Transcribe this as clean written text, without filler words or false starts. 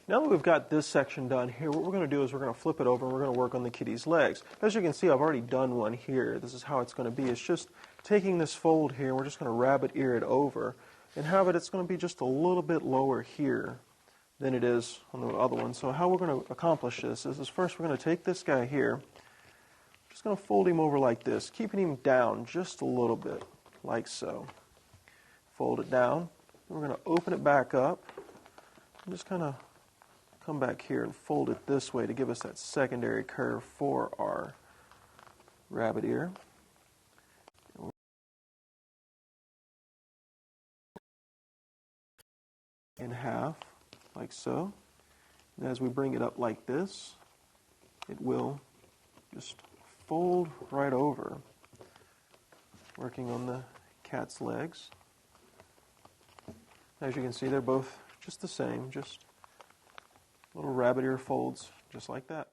Now that we've got this section done here, what we're going to do is we're going to flip it over and we're going to work on the kitty's legs. As you can see, I've already done one here. This is how it's going to be. It's just taking this fold here, and we're just going to rabbit ear it over and have it, it's going to be just a little bit lower here than it is on the other one. So how we're going to accomplish this is first we're going to take this guy here, just going to fold him over like this, keeping him down just a little bit, like so. Fold it down. We're going to open it back up and just kind of come back here and fold it this way to give us that secondary curve for our rabbit ear. In half, like so. And as we bring it up like this, it will just fold right over, working on the cat's legs. As you can see, they're both just the same, just little rabbit ear folds, just like that.